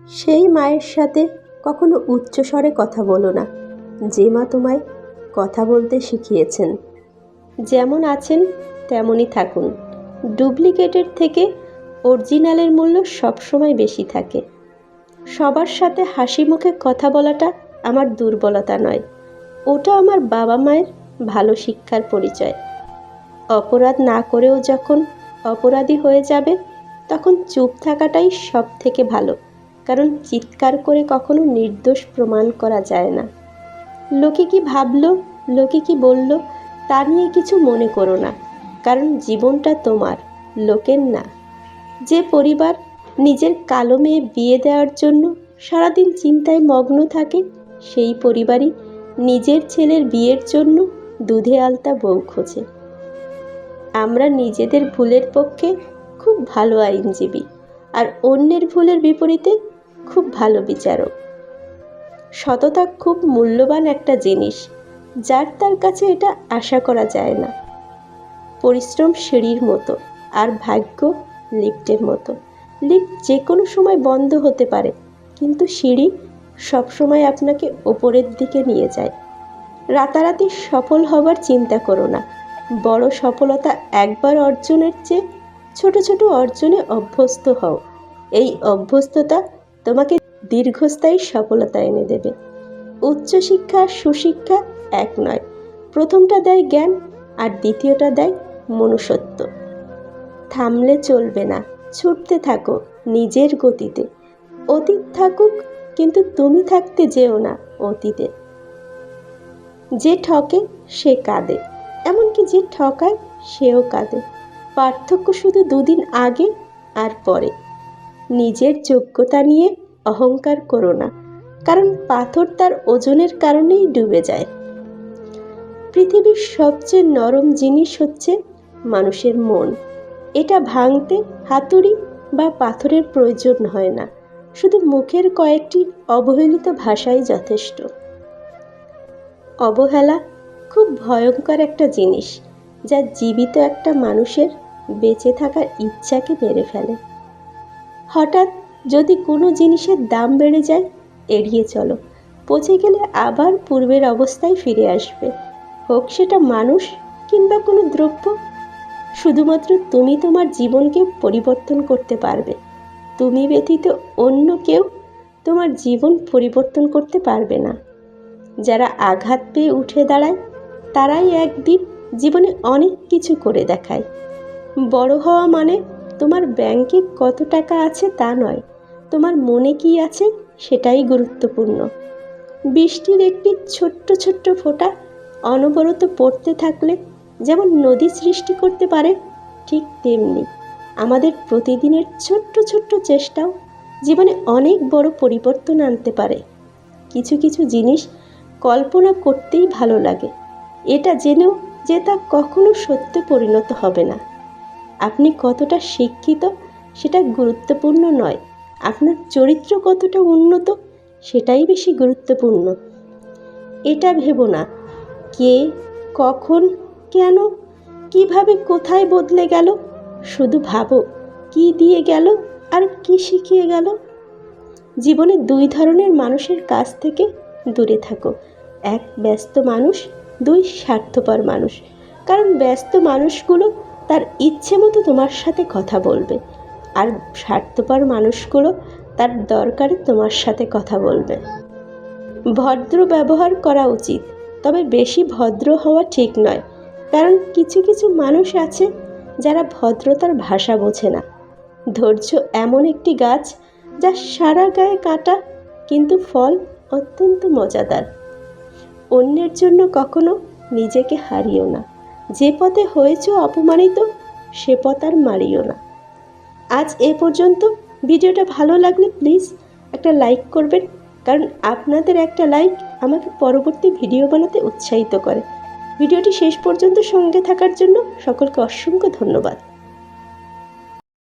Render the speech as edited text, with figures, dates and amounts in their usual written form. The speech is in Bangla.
সেই মায়ের সাথে কখনো উচ্চস্বরে কথা বলো না, যে মা তোমায় কথা বলতে শিখিয়েছেন। যেমন আছেন তেমনই থাকুন। ডুপ্লিকেটের থেকে অরিজিনালের মূল্য সবসময় বেশি থাকে। সবার সাথে হাসি মুখে কথা বলাটা আমার দুর্বলতা নয়, ওটা আমার বাবা মায়ের ভালো শিক্ষার পরিচয়। অপরাধ না করেও যখন অপরাধী হয়ে যাবে, তখন চুপ থাকাটাই সব থেকে ভালো, কারণ চিৎকার করে কখনো নির্দোষ প্রমাণ করা যায় না। লোকে কি ভাবলো, লোকে কি বলল, তা নিয়ে কিছু মনে করো না, কারণ জীবনটা তোমার, লোকের না। যে পরিবার নিজের কালো মেয়ে বিয়ে দেওয়ার জন্য সারাদিন চিন্তায় মগ্ন থাকে, সেই পরিবারই নিজের ছেলের বিয়ের জন্য দুধে আলতা বউ খোঁজে। আমরা নিজেদের ভুলের পক্ষে খুব ভালো আইনজীবী, আর অন্যের ভুলের বিপরীতে খুব ভালো বিচারক। সততা খুব মূল্যবান একটা জিনিস, যার তার কাছে এটা আশা করা যায় না। পরিশ্রম সিঁড়ির মতো, আর ভাগ্য লিফটের মতো। লিফট যে কোনো সময় বন্ধ হতে পারে, কিন্তু সিঁড়ি সবসময় আপনাকে ওপরের দিকে নিয়ে যায়। রাতারাতি সফল হবার চিন্তা করো না। বড় সফলতা একবার অর্জনের চেয়ে ছোট ছোট অর্জনে অভ্যস্ত হও। এই অভ্যস্ততা তোমাকে দীর্ঘস্থায়ী সফলতা এনে দেবে। উচ্চশিক্ষা আর সুশিক্ষা এক নয়। প্রথমটা দেয় জ্ঞান, আর দ্বিতীয়টা দেয় মনুষ্যত্ব। থামলে চলবে না, ছুটতে থাকো নিজের গতিতে। অতীত থাকুক, কিন্তু তুমি থাকতে যেও না অতীতে। যে ঠকে সে কাঁদে, এমনকি যে ঠকায় সেও কাঁদে। পার্থক্য শুধু দুদিন আগে আর পরে। নিজের যোগ্যতা নিয়ে অহংকার করো না, কারণ পাথর তার ওজনের কারণেই ডুবে যায়। পৃথিবীর সবচেয়ে নরম জিনিস হচ্ছে মানুষের মন। এটা ভাঙতে হাতুড়ি বা পাথরের প্রয়োজন হয় না, শুধু মুখের কয়েকটি অবহেলিত ভাষাই যথেষ্ট। অবহেলা খুব ভয়ঙ্কর একটা জিনিস, যা জীবিত একটা মানুষের বেঁচে থাকার ইচ্ছাকে মেরে ফেলে। হঠাৎ যদি কোনো জিনিসের দাম বেড়ে যায়, এড়িয়ে চলো। পচে গেলে আবার পূর্বের অবস্থায় ফিরে আসবে, হোক সেটা মানুষ কিংবা কোনো দ্রব্য। শুধুমাত্র তুমি তোমার জীবনকে পরিবর্তন করতে পারবে। তুমি ব্যতীত অন্য কেউ তোমার জীবন পরিবর্তন করতে পারবে না। যারা আঘাত পেয়ে উঠে দাঁড়ায়, তারাই একদিন জীবনে অনেক কিছু করে দেখায়। বড় হওয়া মানে তোমার ব্যাংকে কত টাকা আছে তা নয়, তোমার মনে কি আছে সেটাই গুরুত্বপূর্ণ। বৃষ্টির একটি ছোট্ট ছোট্ট ফোঁটা অনবরত পড়তে থাকলে যেমন নদী সৃষ্টি করতে পারে, ঠিক তেমনি আমাদের প্রতিদিনের ছোট্ট ছোট্ট চেষ্টাও জীবনে অনেক বড় পরিবর্তন আনতে পারে। কিছু কিছু জিনিস কল্পনা করতেই ভালো লাগে, এটা জেনেও যে তা কখনো সত্যে পরিণত হবে না। আপনি কতটা শিক্ষিত সেটা গুরুত্বপূর্ণ নয়, আপনার চরিত্র কতটা উন্নত সেটাই বেশি গুরুত্বপূর্ণ। এটা ভেবো না কে, কখন, কেন, কিভাবে, কোথায় বদলে গেল। শুধু ভাবো কি দিয়ে গেল আর কি শিখিয়ে গেল। জীবনে দুই ধরনের মানুষের কাছ থেকে দূরে থাকো। এক ব্যস্ত মানুষ, দুই স্বার্থপর মানুষ। কারণ ব্যস্ত মানুষগুলো তার ইচ্ছে মতো তোমার সাথে কথা বলবে, আর স্বার্থপর মানুষগুলো তার দরকারে তোমার সাথে কথা বলবে। ভদ্র ব্যবহার করা উচিত, তবে বেশি ভদ্র হওয়া ঠিক নয়, কারণ কিছু কিছু মানুষ আছে যারা ভদ্রতার ভাষা বোঝে না। ধৈর্য এমন একটি গাছ যা সারা গায়ে কাটা, কিন্তু ফল অত্যন্ত মজাদার। অন্যের জন্য কখনো নিজেকে হারিও না। যে পথে হয়েছ অপমানিত, সে পথ আর মারিও না। আজ এ পর্যন্ত। ভিডিওটা ভালো লাগলে প্লিজ একটা লাইক করবেন, কারণ আপনাদের একটা লাইক আমাকে পরবর্তী ভিডিও বানাতে উৎসাহিত করে। ভিডিওটি শেষ পর্যন্ত সঙ্গে থাকার জন্য সকলকে অসংখ্য ধন্যবাদ।